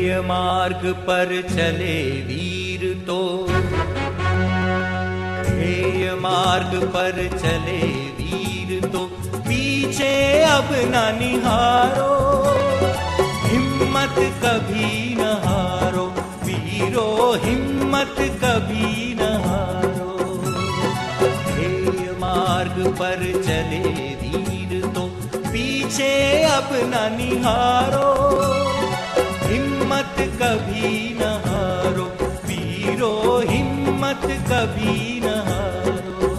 ध्येय मार्ग पर चले वीर तो, ध्येय मार्ग पर चले वीर तो, पीछे अब न निहारो, हिम्मत कभी न हारो वीरो, हिम्मत कभी न हारो। ध्येय मार्ग पर चले वीर तो, पीछे अब न निहारो, हिम्मत कभी न हारो वीरो, हिम्मत कभी न हारो।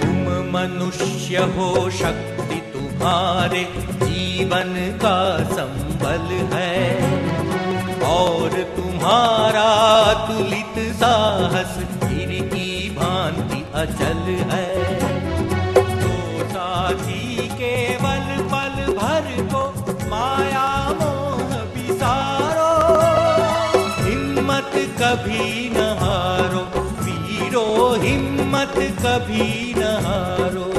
तुम मनुष्य हो, शक्ति तुम्हारे जीवन का संबल है, और तुम्हारा तुलित साहस वीर की भांति अचल है। तो साथी केवल पल भर को माया मोह बिसारो, हिम्मत कभी न हारो वीरो, हिम्मत कभी न हारो।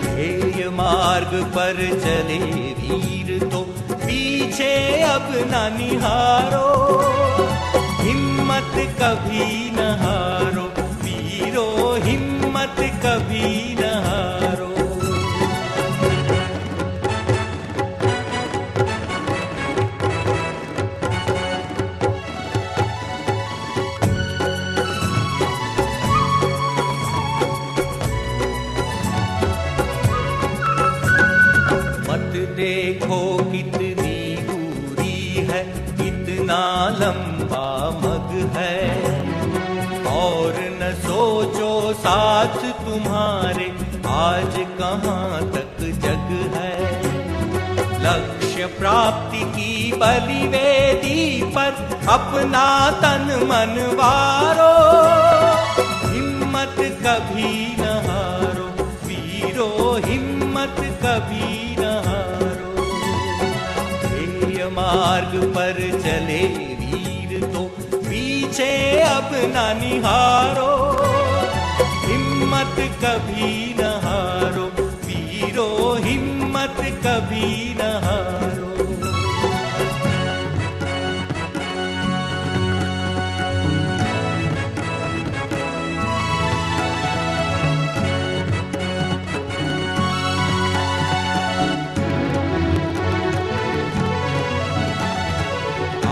ध्येय मार्ग पर चले वीर तो, पीछे अब न निहारो, हिम्मत कभी न हारो वीरो, हिम्मत कभी न हारो। मत देखो कितनी दूरी है, कितना लंबा मग है, और न सोचो साथ तुम्हारे आज कहाँ तक जग है। लक्ष्य प्राप्ति की बलिवेदी पर अपना तन मन वारो, हिम्मत कभी न हारो वीरो, हिम्मत कभी न हारो। ध्येय मार्ग पर चले वीर तो, पीछे अब न निहारो, हिम्मत कभी न हारो वीरो, हिम्मत कभी न हारो।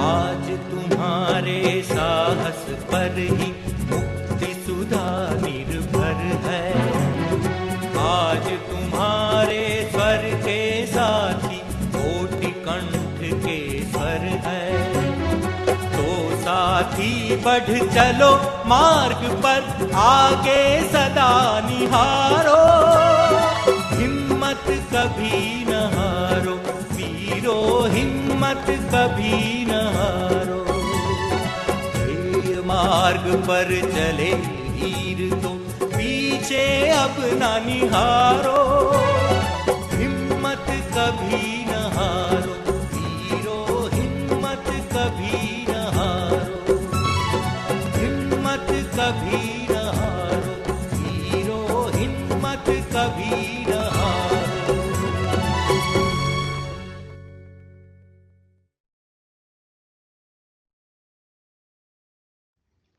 आज तुम्हारे साहस पर ही मुक्ति सुधा निर्भर है, आज तुम्हारे स्वर के साथी कोटि कंठ के स्वर है। तो साथी बढ़ चलो मार्ग पर, आगे सदा निहारो, हिम्मत कभी न हारो वीरो, हिम्मत कभी न हारो। ध्येय मार्ग पर चले वीर तो, पीछे अब न निहारो, हिम्मत कभी न हारो वीरो, हिम्मत कभी न हारो, हिम्मत कभी न हारो वीरो, हिम्मत कभी न हारो।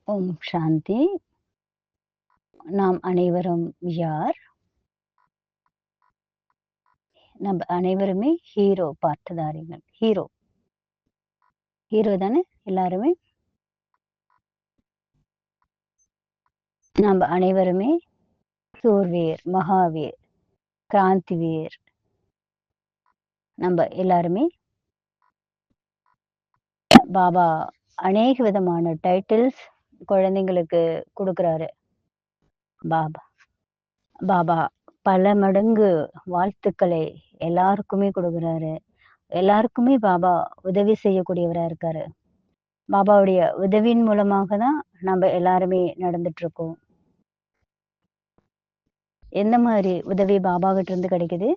ஓம் சாந்தி. நாம் அனைவரும் யார்? நம்ம அனைவருமே ஹீரோ பாட்டதாரிகள். ஹீரோ தானே எல்லாருமே? நம்ம அனைவருமே சூர்வீர், மகாவீர், கிராந்திவீர். நம்ம எல்லாருமே பாபா அநேக விதமான டைட்டில்ஸ் குழந்தைங்களுக்கு கொடுக்கறாரு. பாபா பல மடங்கு வாழ்த்துக்களை எல்லாருக்குமே கொடுக்கறாரு. எல்லாருக்குமே பாபா உதவி செய்யக்கூடியவரா இருக்காரு. பாபாவுடைய உதவியின் மூலமாக தான் நம்ம எல்லாருமே நடந்துட்டு இருக்கோம். எந்த மாதிரி உதவி பாபா கிட்ட இருந்து கிடைக்குது?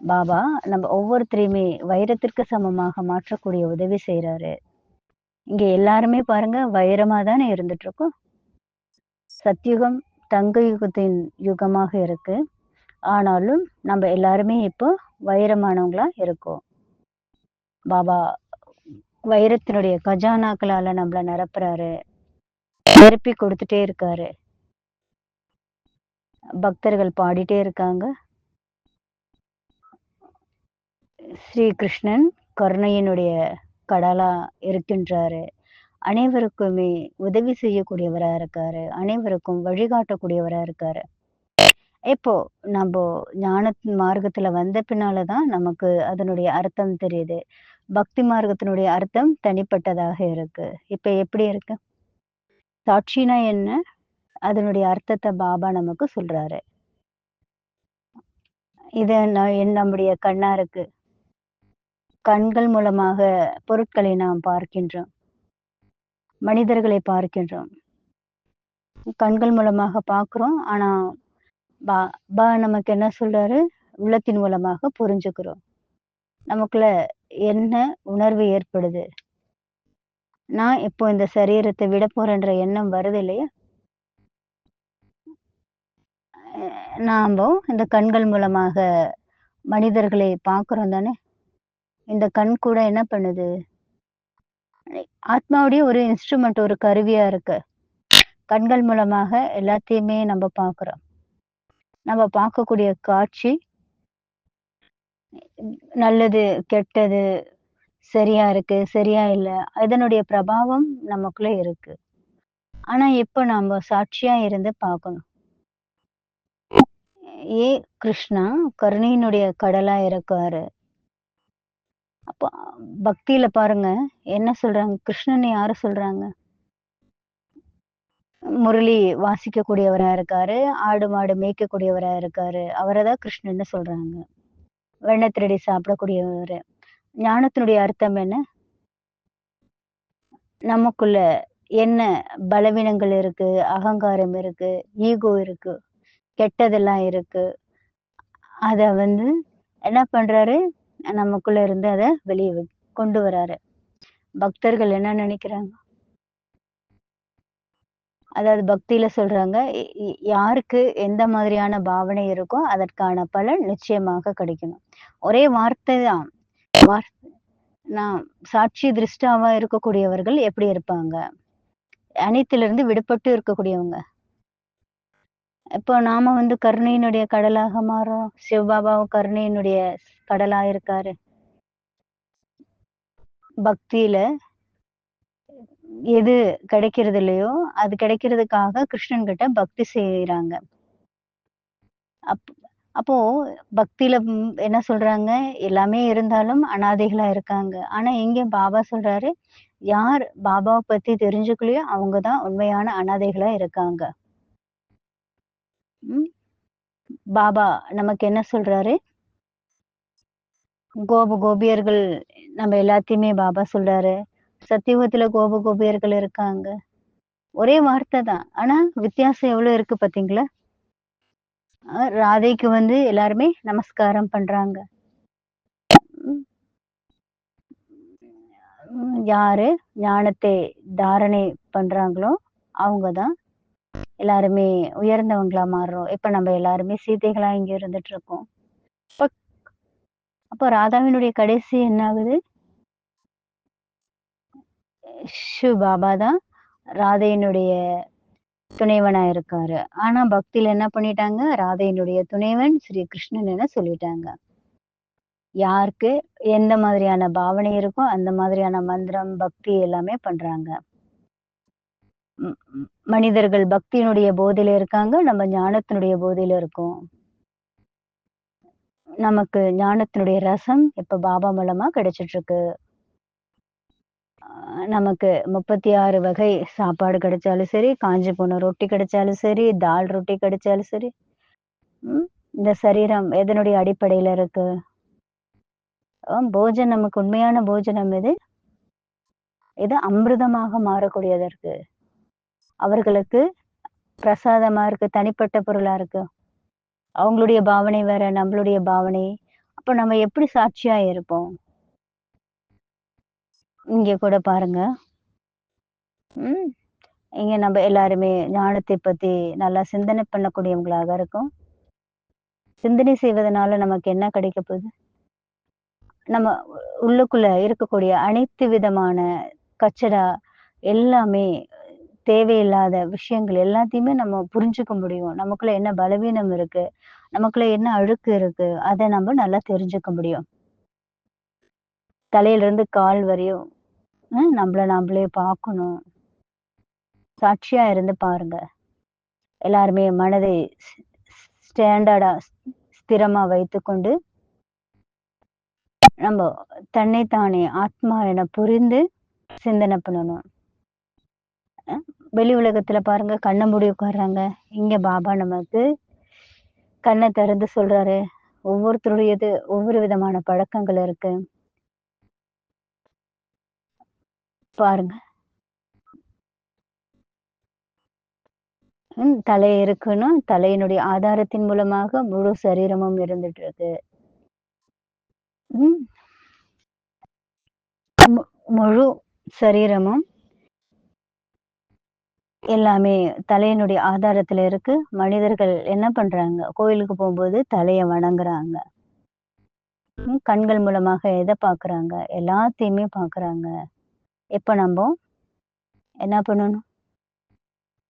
பாபா நம்ம ஒவ்வொருத்தரையுமே வைரத்திற்கு சமமாக மாற்றக்கூடிய உதவி செய்றாரு. இங்க எல்லாருமே பாருங்க வைரமா தானே இருந்துட்டு இருக்கோம். சத்யுகம் தங்க யுகத்தின் யுகமாக இருக்கு. ஆனாலும் நம்ம எல்லாருமே இப்போ வைரமானவங்களா இருக்கோம். பாபா வைரத்தினுடைய கஜானாக்களால நம்மள நிரப்புறாரு. நிரப்பி கொடுத்துட்டே இருக்காரு. பக்தர்கள் பாடிட்டே இருக்காங்க. ஸ்ரீ கிருஷ்ணன் கருணையினுடைய கடலா இருக்கின்றாரு. அனைவருக்குமே உதவி செய்யக்கூடியவரா இருக்காரு. அனைவருக்கும் வழிகாட்டக்கூடியவரா இருக்காரு. இப்போ நம்ப ஞானத்தின் மார்க்கத்துல வந்த பின்னால தான் நமக்கு அதனுடைய அர்த்தம் தெரியுது. பக்தி மார்க்கத்தினுடைய அர்த்தம் தனிப்பட்டதாக இருக்கு. இப்ப எப்படி இருக்கு? சாட்சினா என்ன? அதனுடைய அர்த்தத்த பாபா நமக்கு சொல்றாரு. இத நம்முடைய கண்ணா இருக்கு. கண்கள் மூலமாக பொருட்களை நாம் பார்க்கின்றோம். மனிதர்களை பார்க்கின்றோம். கண்கள் மூலமாக பார்க்கிறோம். ஆனா பாபா நமக்கு என்ன சொல்றாரு? உள்ளத்தின் மூலமாக புரிஞ்சுக்கிறோம். நமக்குள்ள என்ன உணர்வு ஏற்படுது? நான் இப்போ இந்த சரீரத்தை விட போறேன்ற எண்ணம் வருது இல்லையா? நாம இந்த கண்கள் மூலமாக மனிதர்களை பார்க்கிறோம் தானே? இந்த கண் கூட என்ன பண்ணுது? ஆத்மாவுடைய ஒரு இன்ஸ்ட்ருமெண்ட், ஒரு கருவியா இருக்கு. கண்கள் மூலமாக எல்லாத்தையுமே நம்ம பார்க்கிறோம். நம்ம பார்க்கக்கூடிய காட்சி நல்லது, கெட்டது, சரியா இருக்கு, சரியா இல்ல. இதனுடைய பிரபாவம் நமக்குள்ள இருக்கு. ஆனா இப்ப நாம சாட்சியா இருந்து பார்க்கணும். கிருஷ்ணா கருணையினுடைய கடலா இருக்காரு. அப்போ பக்தியில பாருங்க என்ன சொல்றாங்க? கிருஷ்ணனை யார சொல்றாங்க? முரளி வாசிக்கக்கூடியவரா இருக்காரு. ஆடு, மாடு மேய்க்கக்கூடியவரா இருக்காரு. அவரதான் கிருஷ்ணன்னு சொல்றாங்க. வெண்ணெய் திருடி சாப்பிடக்கூடியவரு. ஞானத்தினுடைய அர்த்தம் என்ன? நமக்குள்ள என்ன பலவீனங்கள் இருக்கு, அகங்காரம் இருக்கு, ஈகோ இருக்கு, கெட்டதெல்லாம் இருக்கு. அத வந்து என்ன பண்றாரு? நமக்குள்ள இருந்து அத வெளிய கொண்டு வராரு. பக்தர்கள் என்ன நினைக்கிறாங்க? அதாவது பக்தியில சொல்றாங்க, யாருக்கு எந்த மாதிரியான பாவனை இருக்கோ, அதற்கான பலன் நிச்சயமாக கிடைக்கணும். ஒரே வார்த்தை தான். வார் நான் சாட்சி திருஷ்டாவா இருக்கக்கூடியவர்கள் எப்படி இருப்பாங்க? அனைத்திலிருந்து விடுபட்டு இருக்கக்கூடியவங்க. இப்போ நாம வந்து கருணையினுடைய கடலாக மாறோம். சிவபாபாவும் கருணையினுடைய கடலா இருக்காரு. பக்தியில எது கிடைக்கிறது இல்லையோ, அது கிடைக்கிறதுக்காக கிருஷ்ணன் கிட்ட பக்தி செய்றாங்க. அப் அப்போ பக்தியில என்ன சொல்றாங்க? எல்லாமே இருந்தாலும் அனாதைகளா இருக்காங்க. ஆனா இங்க பாபா சொல்றாரு, யார் பாபாவ பத்தி தெரிஞ்சுக்கலையோ, அவங்க தான் உண்மையான அனாதைகளா இருக்காங்க. ம். பாபா நமக்கு என்ன சொல்றாரு? கோபியர்கள் நம்ம எல்லாத்தையுமே பாபா சொல்றாரு. சத்தியுகத்துல கோபியர்கள் இருக்காங்க. ஒரே வார்த்தை தான். ஆனா வித்தியாசம் எவ்வளவு இருக்கு பார்த்தீங்களா? ராதைக்கு வந்து எல்லாருமே நமஸ்காரம் பண்றாங்க. ம். யாரு ஞானத்தை தாரணை பண்றாங்களோ, அவங்க தான் எல்லாருமே உயர்ந்தவங்களா மாறுறோம். இப்ப நம்ம எல்லாருமே சீதைகளா இங்க இருந்துட்டு இருக்கோம். அப்ப அப்போ ராதாவினுடைய கடைசி என்ன ஆகுது? பாபா தான் ராதையினுடைய துணைவனா இருக்காரு. ஆனா பக்தியில என்ன பண்ணிட்டாங்க? ராதையினுடைய துணைவன் ஸ்ரீ கிருஷ்ணன் என சொல்லிட்டாங்க. யாருக்கு எந்த மாதிரியான பாவனை இருக்கோ, அந்த மாதிரியான மந்திரம், பக்தி எல்லாமே பண்றாங்க. மனிதர்கள் பக்தியினுடைய போதையில இருக்காங்க. நம்ம ஞானத்தினுடைய போதையில இருக்கோம். நமக்கு ஞானத்தினுடைய ரசம் இப்ப பாபா மூலமா கிடைச்சிட்டு இருக்கு. நமக்கு 36 வகை சாப்பாடு கிடைச்சாலும் சரி, காஞ்சு போன ரொட்டி கிடைச்சாலும் சரி, தால் ரொட்டி கிடைச்சாலும் சரி. இந்த சரீரம் எதனுடைய அடிப்படையில இருக்கு? போஜனம் நமக்கு உண்மையான போஜனம் எது? இது அமிர்தமாக மாறக்கூடியதற்கு. அவர்களுக்கு பிரசாதமா இருக்கு, தனிப்பட்ட பொருளா இருக்கு. அவங்களுடைய பாவனை வேற, நம்மளுடைய பாவனை. அப்ப நம்ம எப்படி சாட்சியா இருப்போம்? இங்க கூட பாருங்க. ம். இங்க நம்ம எல்லாருமே ஞானத்தை பத்தி நல்லா சிந்தனை பண்ணக்கூடியவங்களாக இருக்கோம். சிந்தனை செய்வதனால நமக்கு என்ன கிடைக்க போகுது? நம்ம உள்ளுக்குள்ள இருக்கக்கூடிய அனைத்து விதமான கச்சடா எல்லாமே தேவையில்லாத விஷயங்கள் எல்லாத்தையுமே நம்ம புரிஞ்சுக்க முடியும். நமக்குள்ள என்ன பலவீனம் இருக்கு, நமக்குள்ள என்ன அழுக்கு இருக்கு, அத நம்ம நல்லா தெரிஞ்சுக்க முடியும். தலையிலிருந்து கால் வரையும் நம்மள நாமளே பார்க்கணும். சாட்சியா இருந்து பாருங்க. எல்லாருமே மனதை ஸ்டாண்டர்டா ஸ்திரமா வைத்துக்கொண்டு, நம்ம தன்னை தானே ஆத்மா என புரிந்து சிந்தனை பண்ணணும். வெளி உலகத்துல பாருங்க கண்ண மூடி உட்கார்றாங்க. இங்க பாபா நமக்கு கண்ண திறந்து சொல்றாரு. ஒவ்வொருத்தருடையது ஒவ்வொரு விதமான பழக்கங்கள் இருக்கு. பாருங்க. தலை இருக்குன்னா, தலையினுடைய ஆதாரத்தின் மூலமாக முழு சரீரமும் இருந்துட்டு இருக்கு. ம். மு முழு சரீரமும் எல்லாமே தலையினுடைய ஆதாரத்துல இருக்கு. மனிதர்கள் என்ன பண்றாங்க? கோயிலுக்கு போம்போது தலைய வணங்குறாங்க. கண்கள் மூலமாக எத பார்க்குறாங்க? எல்லாத்தையுமே பார்க்குறாங்க. இப்ப நம்ப என்ன பண்ணணும்?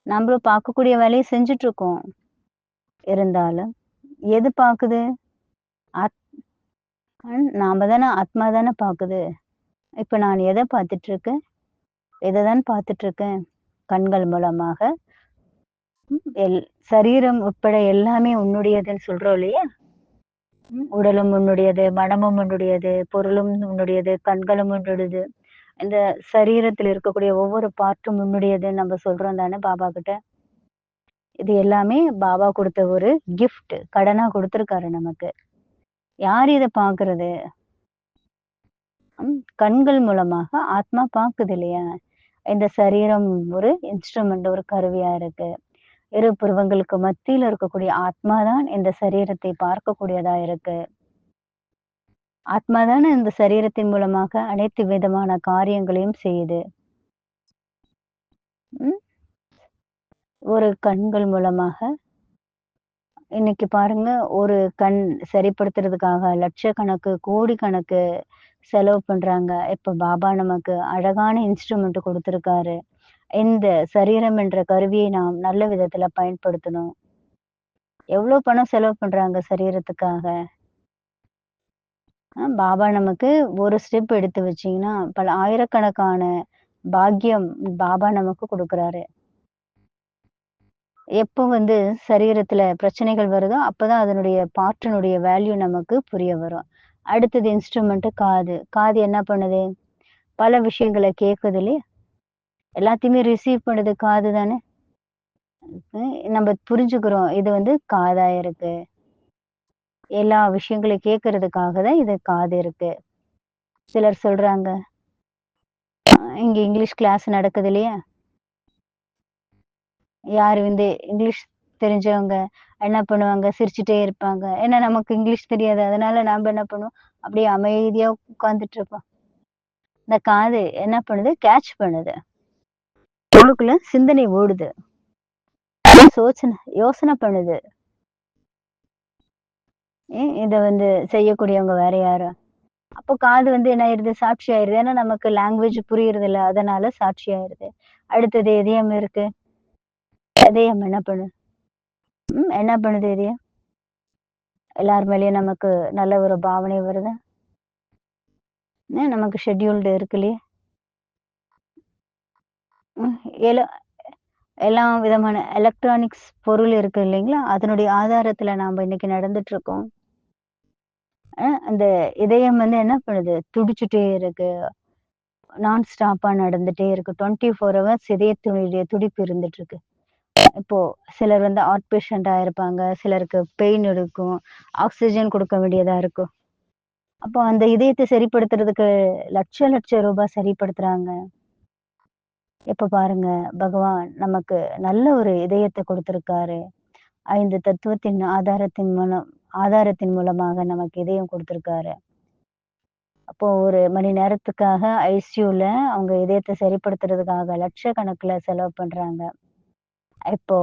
நம்பளும் பார்க்கக்கூடிய வேலைய செஞ்சுட்டு இருக்கோம். இருந்தாலும், எது பார்க்குது? ஆத் நாம தானே ஆத்மா தானே பார்க்குது. இப்ப நான் எத பார்த்துட்டு இருக்கேன்? இத தான் பார்த்துட்டு இருக்கேன். கண்கள் மூலமாக. எல் சரீரம் உட்பட எல்லாமே உன்னுடையதுன்னு சொல்றோம் இல்லையா? உடலும் உன்னுடையது, மனமும் உன்னுடையது, பொருளும் உன்னுடையது, கண்களும் உன்னுடையது. இந்த சரீரத்தில் இருக்கக்கூடிய ஒவ்வொரு பார்ட்டும் உன்னுடையதுன்னு நம்ம சொல்றோம் தானே பாபா கிட்ட. இது எல்லாமே பாபா குடுத்த ஒரு கிஃப்ட். கடனா குடுத்துருக்காரு நமக்கு. யார் இத பார்க்கறது? கண்கள் மூலமாக ஆத்மா பார்க்குது இல்லையா? இந்த சரீரம் ஒரு இன்ஸ்ட்ருமெண்ட், ஒரு கருவியா இருக்கு. இரு புருவங்களுக்கு மத்தியில இருக்கக்கூடிய ஆத்மா தான் இந்த சரீரத்தை பார்க்கக்கூடியதா இருக்கு. ஆத்மா தானே இந்த சரீரத்தின் மூலமாக அனைத்து விதமான காரியங்களையும் செய்யுது. ம். ஒரு கண்கள் மூலமாக இன்னைக்கு பாருங்க, ஒரு கண் சரிப்படுத்துறதுக்காக லட்சக்கணக்கு, கோடிக்கணக்கு செலவு பண்றாங்க. இப்ப பாபா நமக்கு அழகான இன்ஸ்ட்ருமெண்ட் குடுத்திருக்காரு. இந்த சரீரம் என்ற கருவியை நாம் நல்ல விதத்துல பயன்படுத்தணும். எவ்ளோ பணம் செலவு பண்றாங்க சரீரத்துக்காக. பாபா நமக்கு ஒரு ஸ்டெப் எடுத்து வச்சீங்கன்னா, பல ஆயிரக்கணக்கான பாக்கியம் பாபா நமக்கு குடுக்குறாரு. எப்போ சரீரத்துல பிரச்சனைகள் வருதோ, அப்பதான் அதனுடைய பார்ட்டினுடைய வேல்யூ நமக்கு புரிய வரும். அடுத்தது இன்ஸ்ட்ருமெண்ட் காது. காது என்ன பண்ணுது? பல விஷயங்கள கேட்குது இல்லையா? எல்லாத்தையுமே ரிசீவ் பண்ணுது காது தானே. நம்ம புரிஞ்சுக்கிறோம். இது காதா இருக்கு. எல்லா விஷயங்களையும் கேட்கறதுக்காக தான் இது காது இருக்கு. சிலர் சொல்றாங்க, இங்க இங்கிலீஷ் கிளாஸ் நடக்குது இல்லையா? யாரு இங்கிலீஷ் தெரிஞ்சவங்க என்ன பண்ணுவாங்க? சிரிச்சுட்டே இருப்பாங்க. ஏன்னா நமக்கு இங்கிலீஷ் தெரியாது. அதனால நாம என்ன பண்ணுவோம்? அப்படியே அமைதியா உட்கார்ந்துட்டு இருப்போம். இந்த காது என்ன பண்ணுது? கேட்ச் பண்ணுது. உள்ளுக்குள்ள சிந்தனை ஓடுது. யோசனை பண்ணுது. இத செய்யக்கூடியவங்க வேற யாரு? அப்போ காது என்ன ஆயிருது? சாட்சி ஆயிருது. ஏன்னா நமக்கு லாங்குவேஜ் புரியுறதில்ல. அதனால சாட்சி ஆயிருது. அடுத்தது இதயம் இருக்கு. இதயம் என்ன பண்ணுது? என்ன பண்ணுது இதயம்? எல்லார் மேலயும் நமக்கு நல்ல ஒரு பாவனை வருதா? நமக்கு ஷெட்யூல்டு இருக்கு இல்லையா? ம். எல எல்லா விதமான எலக்ட்ரானிக்ஸ் பொருள் இருக்கு இல்லைங்களா? அதனுடைய ஆதாரத்துல நாம இன்னைக்கு நடந்துட்டு இருக்கோம். அந்த இதயம் என்ன பண்ணுது? துடிச்சுட்டே இருக்கு. நான் ஸ்டாப்பா நடந்துட்டே இருக்கு. 24 ஹவர்ஸ் இதயத்தினுடைய துடிப்பு இருந்துட்டு இருக்கு. இப்போ சிலர் ஹார்ட் பேஷண்டா இருப்பாங்க. சிலருக்கு பெயின் இருக்கும். ஆக்ஸிஜன் குடுக்க வேண்டியதா இருக்கும். அப்போ அந்த இதயத்த சரிப்படுத்துறதுக்கு லட்ச ரூபாய் சரிப்படுத்துறாங்க. இப்ப பாருங்க, பகவான் நமக்கு நல்ல ஒரு இதயத்த குடுத்திருக்காரு. 5 தத்துவத்தின் ஆதாரத்தின் மூலம் ஆதாரத்தின் மூலமாக நமக்கு இதயம் குடுத்திருக்காரு. அப்போ ஒரு மணி நேரத்துக்காக ஐசியூல அவங்க இதயத்த சரிப்படுத்துறதுக்காக லட்சக்கணக்குல செலவு பண்றாங்க. இப்போ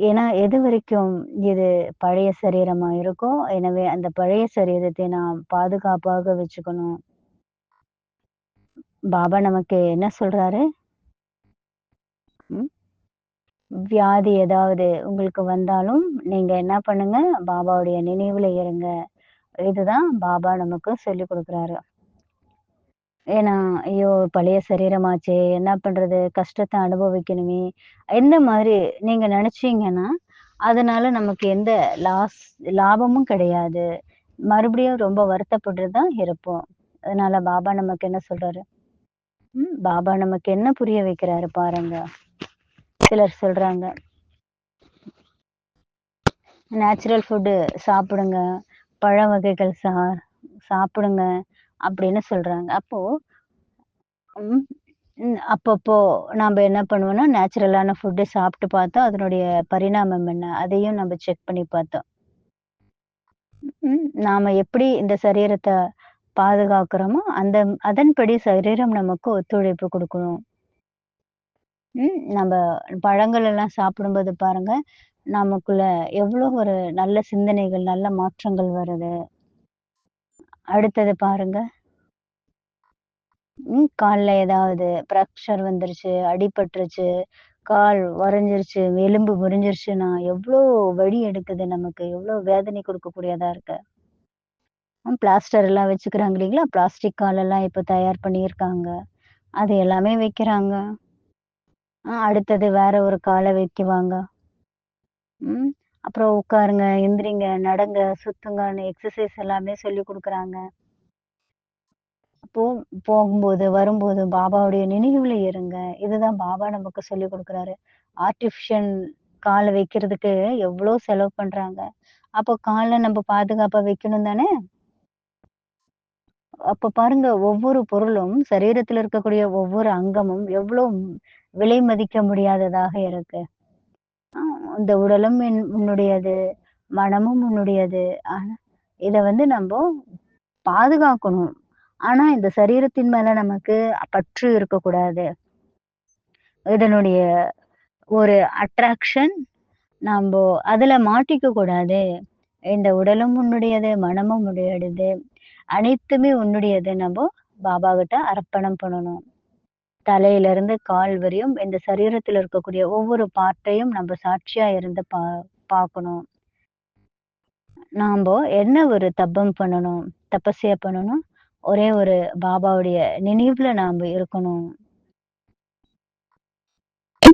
ஏன்னா எதுவரைக்கும் இது பழைய சரீரமா இருக்கோ, எனவே அந்த பழைய சரீரத்தை நாம் பாதுகாப்பாக வச்சுக்கணும். பாபா நமக்கு என்ன சொல்றாரு? ம். வியாதி ஏதாவது உங்களுக்கு வந்தாலும், நீங்க என்ன பண்ணுங்க, பாபாவுடைய நினைவுல இருங்க. இதுதான் பாபா நமக்கு சொல்லிக் குடுக்குறாரு. ஏன்னா, ஐயோ! பழைய சரீரமாச்சே! என்ன பண்றது? கஷ்டத்த அனுபவிக்கணுமே! இந்த மாதிரி நீங்க நெனச்சீங்கன்னா, அதனால நமக்கு எந்த லாபமும் கிடையாது. மறுபடியும் ரொம்ப வருத்தப்பட்டுட்டு தான் இருப்போம். அதனால பாபா நமக்கு என்ன சொல்றாரு? பாபா நமக்கு என்ன புரிய வைக்கிறாரு பாருங்க. சிலர் சொல்றாங்க, நேச்சுரல் ஃபுட்டு சாப்பிடுங்க, பழ வகைகள் சாப்பிடுங்க அப்படின்னு சொல்றாங்க. அப்போ ம். அப்பப்போ நாம்ப என்ன பண்ணுவோம்னா, நேச்சுரலான ஃபுட்டு சாப்பிட்டு பார்த்தோம். அதனுடைய பரிணாமம் என்ன? அதையும் நம்ம செக் பண்ணி பார்த்தோம். நாம எப்படி இந்த சரீரத்த பாதுகாக்கிறோமோ, அதன்படி சரீரம் நமக்கு ஒத்துழைப்பு குடுக்கணும். நம்ப பழங்கள் எல்லாம் சாப்பிடும்போது பாருங்க, நமக்குள்ள எவ்வளோ ஒரு நல்ல சிந்தனைகள், நல்ல மாற்றங்கள் வருது. அடுத்தது பாருங்க, கால்ல ஏதாவது ஃப்ராக்சர் வந்துருச்சு, அடிபட்டுருச்சு, கால் உடைஞ்சிருச்சு, எலும்பு முறிஞ்சிருச்சுன்னா, எவ்ளோ வலி எடுக்குது நமக்கு. எவ்ளோ வேதனை குடுக்கக்கூடியதா இருக்கு. பிளாஸ்டர் எல்லாம் வச்சுக்கிறாங்க இல்லைங்களா? பிளாஸ்டிக் காலெல்லாம் இப்ப தயார் பண்ணியிருக்காங்க. அது எல்லாமே வைக்கிறாங்க. அடுத்தது வேற ஒரு கால வைக்குவாங்க. ம். அப்புறம் உட்காருங்க, எந்திரிங்க, நடங்க, சுத்துங்கன்னு எக்ஸர்சைஸ் எல்லாமே சொல்லிக் குடுக்குறாங்க. அப்போ போகும்போது, வரும்போது பாபாவுடைய நினைவுல இருங்க. இதுதான் பாபா நமக்கு சொல்லிக் குடுக்குறாரு. ஆர்டிஃபிஷியல் கால வைக்கிறதுக்கு எவ்ளோ செலவு பண்றாங்க. அப்போ கால நம்ம பாதுகாப்பா வைக்கணும் தானே! அப்ப பாருங்க ஒவ்வொரு பொருளும், சரீரத்துல இருக்கக்கூடிய ஒவ்வொரு அங்கமும் எவ்ளோ விலை மதிக்க முடியாததாக இருக்கு. ஆ இந்த உடலும் உன்னுடையது, மனமும் உன்னுடையது. ஆனா, இத வந்து நம்போ பாதுகாக்கணும். ஆனா, இந்த சரீரத்தின் மேல நமக்கு பற்று இருக்கக்கூடாது. இதனுடைய ஒரு அட்ராக்ஷன் நம்போ அதுல மாட்டிக்க கூடாது. இந்த உடலும் உன்னுடையது, மனமும் உன்னுடையது. அனைத்துமே உன்னுடையது நம்போ பாபா கிட்ட அர்ப்பணம் பண்ணணும். தலையிலிருந்து கால் வரையும் இந்த சரீரத்துல இருக்கக்கூடிய ஒவ்வொரு பார்ட்டையும் நம்ம சாட்சியா இருந்து பார்க்கணும். நாம்ப என்ன ஒரு தப்பம் பண்ணணும், தபஸ்யா பண்ணணும். ஒரே ஒரு பாபாவுடைய நினைவுல நாம இருக்கணும்.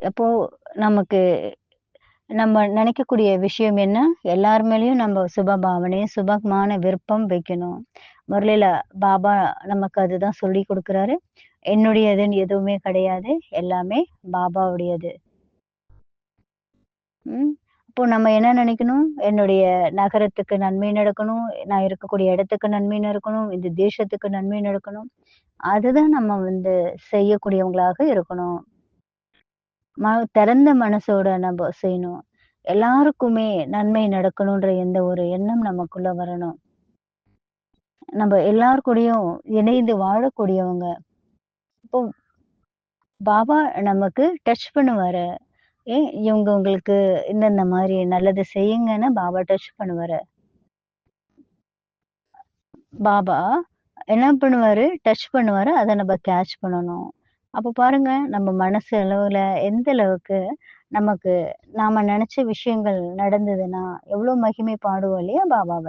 அப்போ நமக்கு நம்ம நினைக்கக்கூடிய விஷயம் என்ன? எல்லார் மேலயும் நம்ம சுப பாவனை, சுபமான விருப்பம் வைக்கணும். முரளில பாபா நமக்கு அதுதான் சொல்லிக் குடுக்குறாரு. என்னுடையதுன்னு எதுவுமே கிடையாது. எல்லாமே பாபாவுடையது. ம். அப்போ நம்ம என்ன நினைக்கணும்? என்னுடைய நகரத்துக்கு நன்மை நடக்கணும். நான் இருக்கக்கூடிய இடத்துக்கு நன்மை நடக்கணும். இந்த தேசத்துக்கு நன்மை நடக்கணும். அதுதான் நம்ம வந்து செய்யக்கூடியவங்களாக இருக்கணும். திறந்த மனசோட நம்ப செய்யணும். எல்லாருக்குமே நன்மை நடக்கணுன்ற எந்த ஒரு எண்ணம் நமக்குள்ள வரணும். நம்ம எல்லார் கூடயும் இணைந்து வாழக்கூடியவங்க. இப்போ பாபா நமக்கு டச் பண்ணுவாரு. இவங்க உங்களுக்கு இந்தந்த மாரி நல்லது செய்யுங்கன்னு பாபா டச் பண்ணுவாரு. பாபா என்ன பண்ணுவாரு? டச் பண்ணுவாரு. அத நம்ம கேட்ச் பண்ணணும். அப்ப பாருங்க, நம்ம மனசு அளவுல எந்த அளவுக்கு நமக்கு நாம நெனச்ச விஷயங்கள் நடந்ததுன்னா, எவ்ளோ மகிமை பாடுவோம் இல்லையா பாபாவ?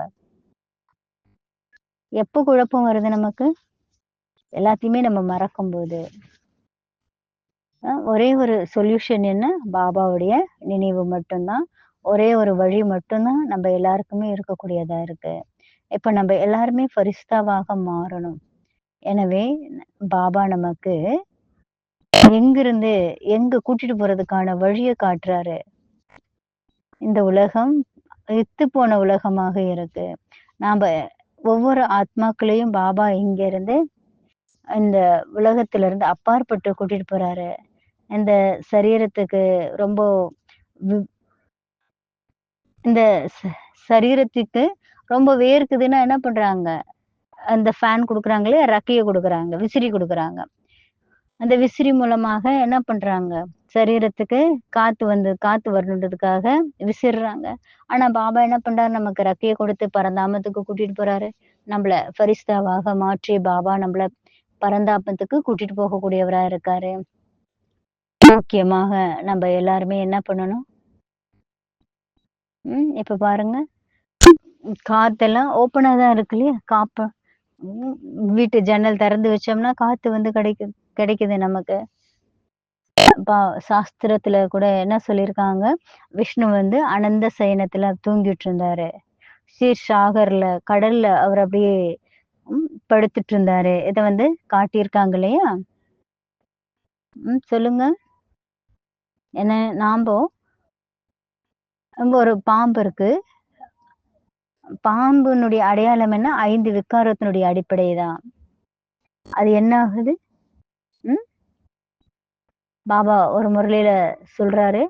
எப்ப குழப்பம் வருது நமக்கு? எல்லாத்தையுமே நம்ம மறக்கும்போது. ஒரே ஒரு சொல்யூஷன் என்ன? பாபாவுடைய நினைவு மட்டும் தான். ஒரே ஒரு வழி மட்டும் தான் நம்ம எல்லாருக்குமே இருக்கக்கூடியதா இருக்கு. இப்ப நம்ம எல்லாருமே ஃபரிஸ்தாவாக மாறணும். எனவே பாபா நமக்கு எங்கிருந்து எங்க கூட்டிட்டு போறதுக்கான வழிய காட்டுறாரு. இந்த உலகம் இத்துப்போன உலகமாக இருக்கு. நாம ஒவ்வொரு ஆத்மாக்களையும் பாபா இங்கிருந்து இந்த உலகத்திலிருந்து அப்பாற்பட்டு கூட்டிட்டு போறாரு. இந்த சரீரத்துக்கு ரொம்ப வி இந்த சரீரத்துக்கு ரொம்ப வேர்க்குதுன்னா என்ன பண்றாங்க? அந்த ஃபேன் குடுக்குறாங்களே, ரெக்கைய குடுக்குறாங்க, விசிறி குடுக்குறாங்க. அந்த விசிறி மூலமாக என்ன பண்றாங்க? சரீரத்துக்கு காத்து வரணுன்றதுக்காக விசிறுறாங்க. ஆனா பாபா என்ன பண்றாரு? நமக்கு ரெக்கைய கொடுத்து பரந்தாமத்துக்கு கூட்டிட்டு போறாரு. நம்மள ஃபரிஸ்தாவாக மாற்றி பாபா நம்மள பரந்தாமத்துக்கு கூட்டிட்டு போகக்கூடியவரா இருக்காரு. முக்கியமாக நம்ம எல்லாருமே என்ன பண்ணணும்? இப்ப பாருங்க. காத்தெல்லாம் ஓப்பனா தான் இருக்கு இல்லையா? ம் வீட்டு ஜன்னல் திறந்து வச்சோம்னா காத்து வந்து கிடைக்குது நமக்கு. பா சாஸ்திரத்துல கூட என்ன சொல்லியிருக்காங்க? விஷ்ணு வந்து அனந்த சயனத்துல தூங்கிட்டு இருந்தாரு. ஷீர்ஷாகர்ல கடல்ல அவர் அப்படியே படுத்துட்டு இருந்தாரு. இத வந்து காட்டியிருக்காங்க இல்லையா? சொல்லுங்க. என்ன அங்க ஒரு பாம்பு இருக்கு. பாம்பினுடைய அடையாளம் என்ன? 5 விகாரத்தினுடைய அடிப்படை தான். அது என்ன ஆகுது? ம். பாபா ஒரு முரளியில சொல்றாரு.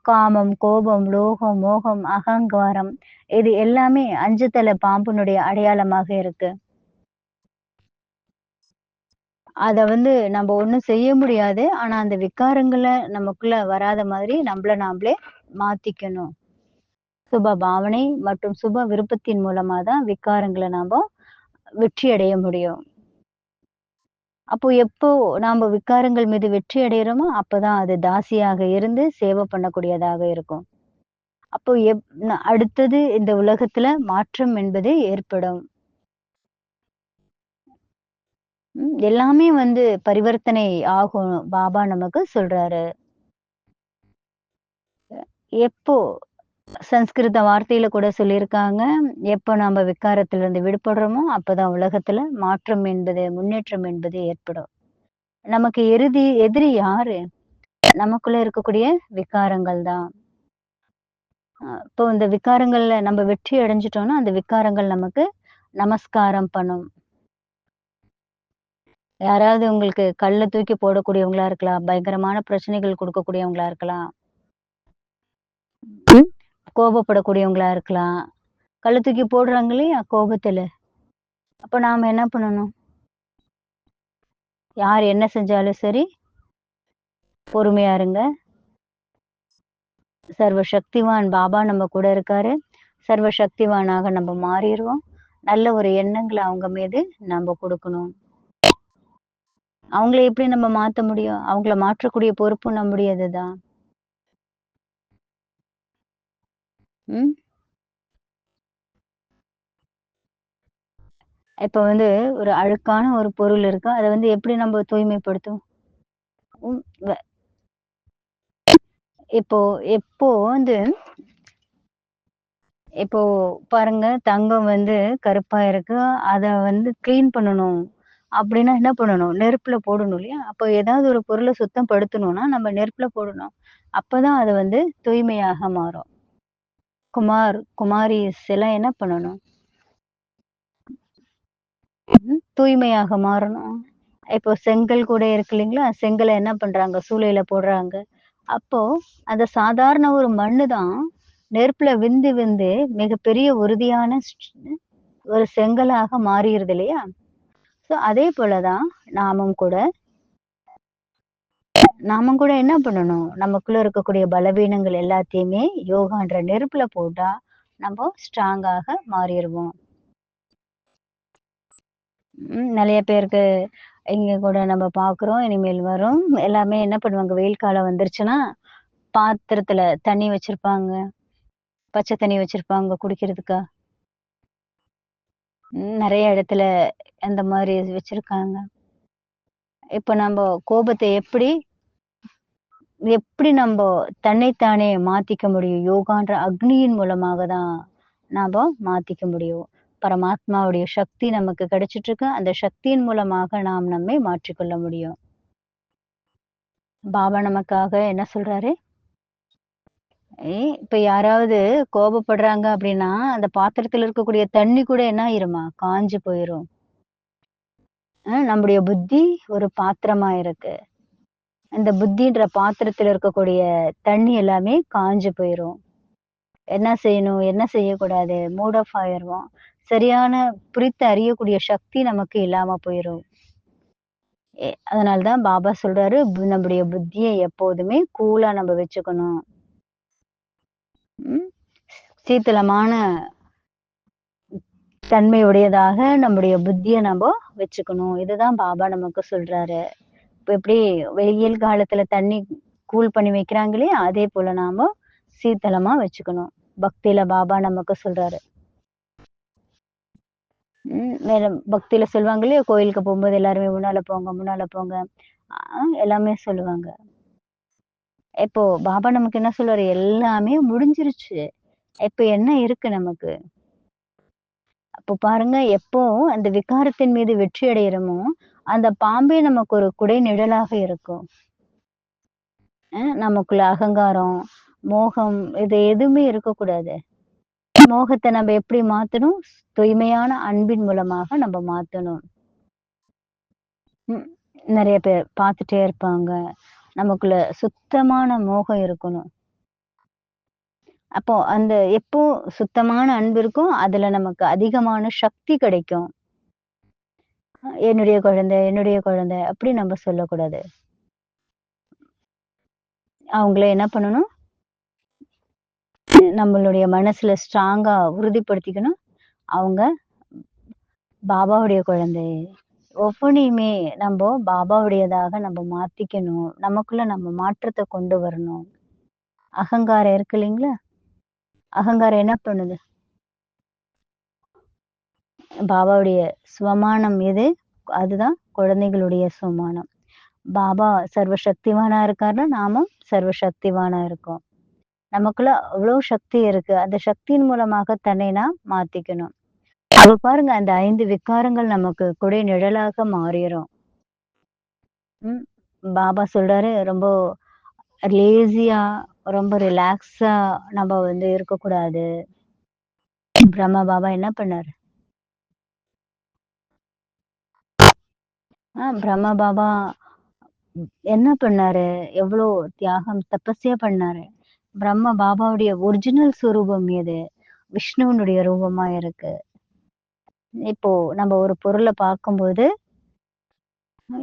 காமம், கோபம், லோகம், மோகம், அகங்காரம் இது எல்லாமே 5 தல பாம்பினுடைய அடையாளமாக இருக்கு. அத வந்து நம்ம ஒண்ணும் செய்ய முடியாது. ஆனா அந்த விகாரங்கள நமக்குள்ள வராத மாதிரி நம்மள நாமளே மாத்திக்கணும். சுப பாவனை மற்றும் சுப விருப்பத்தின் மூலமா தான் விகாரங்கள நாம வெற்றி அடைய முடியும். அப்போ எப்போ நாம விகாரங்கள் மீது வெற்றி அடையிறோமோ, அப்பதான் அது தாசியாக இருந்து சேவை பண்ணக்கூடியதாக இருக்கும். அப்போ அடுத்தது இந்த உலகத்துல மாற்றம் என்பது ஏற்படும். எல்லாமே வந்து பரிவர்த்தனை ஆகும். பாபா நமக்கு சொல்றாரு. எப்போ சன்ஸ்கிருத வார்த்தையில கூட சொல்லியிருக்காங்க. எப்போ நாம விகாரத்திலிருந்து விடுபடுறோமோ, அப்பதான் உலகத்துல மாற்றம் என்பது, முன்னேற்றம் என்பது ஏற்படும். நமக்கு எதிரி யாரு? நமக்குள்ள இருக்கக்கூடிய விகாரங்கள் தான். இப்போ இந்த விகாரங்கள்ல நம்ம வெற்றி அடைஞ்சிட்டோம்னா, அந்த விகாரங்கள் நமக்கு நமஸ்காரம் பண்ணும். யாராவது உங்களுக்கு கல்ல தூக்கி போடக்கூடியவங்களா இருக்கலாம். பயங்கரமான பிரச்சனைகள் குடுக்கக்கூடியவங்களா இருக்கலாம். கோபப்படக்கூடியவங்களா இருக்கலாம். கல்ல தூக்கி போடுறாங்க இல்லையா? கோபத்துல. அப்ப நாம என்ன பண்ணணும்? யார் என்ன செஞ்சாலும் சரி, பொறுமையா இருங்க. சர்வ சக்திவான் பாபா நம்ம கூட இருக்காரு. சர்வ சக்திவானாக நம்ம மாறிருவோம். நல்ல ஒரு எண்ணங்கள அவங்க மீது நம்ம குடுக்கணும். அவங்கள எப்படி நம்ம மாத்த முடியும்? அவங்கள மாற்றக்கூடிய பொறுப்பும் நம்முடையது தான். ம். இப்ப வந்து ஒரு அழுக்கான ஒரு பொருள் இருக்கு. அத வந்து எப்படி நம்ம தூய்மைப்படுத்துவோம்? ம். வ இப்போ எப்போ வந்து இப்போ பாருங்க தங்கம் வந்து கருப்பா இருக்கு. அத வந்து கிளீன் பண்ணணும். அப்படின்னா என்ன பண்ணணும்? நெருப்புல போடணும் இல்லையா? அப்போ ஏதாவது ஒரு பொருள சுத்தம் படுத்தணும்னா, நம்ம நெருப்புல போடணும். அப்பதான் அது வந்து தூய்மையாக மாறும். குமாரிஸ் எல்லாம் என்ன பண்ணணும்? தூய்மையாக மாறணும். இப்போ செங்கல் கூட இருக்கு இல்லைங்களா? செங்கல என்ன பண்றாங்க? சூளையில போடுறாங்க. அப்போ அந்த சாதாரண ஒரு மண்ணு தான் நெருப்புல வெந்து வெந்து மிகப்பெரிய உறுதியான ஒரு செங்கலாக மாறிருது இல்லையா? ஸோ அதே போல தான் நாமும் கூட நாமும் கூட என்ன பண்ணணும்? நமக்குள்ள இருக்கக்கூடிய பலவீனங்கள் எல்லாத்தையுமே யோகான்ற நெருப்புல போட்டா நம்ம ஸ்ட்ராங்காக மாறிருவோம். நெறைய பேருக்கு இங்க கூட நம்ம பார்க்குறோம். இனிமேல் வரும். எல்லாமே என்ன பண்ணுவாங்க, வெயில் காலம் வந்துருச்சுன்னா, பாத்திரத்துல தண்ணி வச்சிருப்பாங்க. பச்சை தண்ணி வச்சிருப்பாங்க குடிக்கிறதுக்கா. நெறைய இடத்துல அந்த மாரி வச்சிருக்காங்க. இப்ப நம்ப கோபத்த எப்படி எப்படி நம்ப தன்னைத்தானே மாத்திக்க முடியும்? யோகான்ற அக்னியின் மூலமாக தான் நாம மாத்திக்க முடியும். பரமாத்மாவுடைய சக்தி நமக்கு கிடைச்சிட்டு இருக்கு. அந்த சக்தியின் மூலமாக நாம் நம்மை மாற்றிக்கொள்ள முடியும். பாபா நமக்காக என்ன சொல்றாரு? இப்ப யாராவது கோபப்படுறாங்க அப்படின்னா, அந்த பாத்திரத்துல இருக்கக்கூடிய தண்ணி கூட என்ன ஆயிருமா? காஞ்சு போயிரும். நம்முடைய புத்தி ஒரு பாத்திரமா இருக்கு. அந்த புத்தின்ற பாத்திரத்துல இருக்கக்கூடிய தண்ணி எல்லாமே காஞ்சு போயிரும். என்ன செய்யணும், என்ன செய்யக்கூடாது, மூட் ஆஃப் ஆயிருவோம். சரியான பிரித்து அறியக்கூடிய சக்தி நமக்கு இல்லாம போயிரும். அதனால தான் பாபா சொல்றாரு, நம்முடைய புத்திய எப்போதுமே கூலா நம்ம வச்சுக்கணும். ம். சீத்தளமான தன்மையுடையதாக நம்முடைய புத்திய நம்ப வச்சுக்கணும். இதுதான் பாபா நமக்கு சொல்றாரு. இப்ப எப்படி வெயில் காலத்துல தண்ணி கூல் பண்ணி வைக்கிறாங்க இல்லையா? அதே போல நாம சீத்தளமா வச்சுக்கணும். பக்தியில பாபா நமக்கு சொல்றாரு. வேற பக்தியில சொல்லுவாங்க இல்லையா? கோயிலுக்கு போகும்போது எல்லாருமே முன்னால போங்க, முன்னால போங்க. எல்லாமே சொல்லுவாங்க. இப்போ பாபா நமக்கு என்ன சொல்றாரு? எல்லாமே முடிஞ்சிருச்சு. இப்ப என்ன இருக்கு நமக்கு? அப்போ பாருங்க, எப்போ அந்த விகாரத்தின் மீது வெற்றி அடையிறோமோ, அந்த பாம்பே நமக்கு ஒரு குடை நிழலாக இருக்கும். நமக்குள்ள அகங்காரம், மோகம் இது எதுவுமே இருக்கக்கூடாது. மோகத்த நம்ம எப்படி மாத்தணும்? தூய்மையான அன்பின் மூலமாக நம்ம மாத்தணும். ம். நெறைய பேர் பார்த்துட்டே இருப்பாங்க. நமக்குள்ள சுத்தமான மோகம் இருக்கணும். அப்போ அந்த எப்போ சுத்தமான அன்பு இருக்கோ, அதுல நமக்கு அதிகமான சக்தி கிடைக்கும். என்னுடைய குழந்தை, என்னுடைய குழந்தை அப்படி நம்ம சொல்லக்கூடாது. அவங்கள என்ன பண்ணணும்? நம்மளுடைய மனசுல ஸ்ட்ராங்கா உறுதிப்படுத்திக்கணும். அவங்க பாபாவுடைய குழந்தை. ஒவ்வொன்னையுமே நம்ப பாபாவுடையதாக நம்ம மாத்திக்கணும். நமக்குள்ள நம்ம மாற்றத்த கொண்டு வரணும். அகங்காரம் இருக்கு இல்லைங்களா? அகங்காரம் என்ன பண்ணுது? பாபாவுடைய சுவமானம் எது? அதுதான் குழந்தைகளுடைய சுவமானம். பாபா சர்வசக்திவானா இருக்காருன்னா, நாமும் சர்வசக்திவானா இருக்கோம். நமக்குள்ள அவ்வளோ சக்தி இருக்கு. அந்த சக்தியின் மூலமாக தன்னை நாம் மாத்திக்கணும். அப்ப பாருங்க அந்த 5 விகாரங்கள் நமக்கு கொடை நிழலாக மாறிரும். ம். பாபா சொல்றாரு, ரொம்ப லேசியா, ரொம்ப ரிலாக்ஸா நம்ம வந்து இருக்கக்கூடாது. பிரம்மா பாபா என்ன பண்ணாரு? பிரம்மா பாபா என்ன பண்ணாரு? எவ்ளோ தியாகம், தபஸ்யா பண்ணாரு. பிரம்ம பாபாவுடைய ஒரிஜினல் சொரூபம் எது? விஷ்ணுவினுடைய ரூபமா இருக்கு. இப்போ நம்ம ஒரு பொருள பார்க்கும்போது,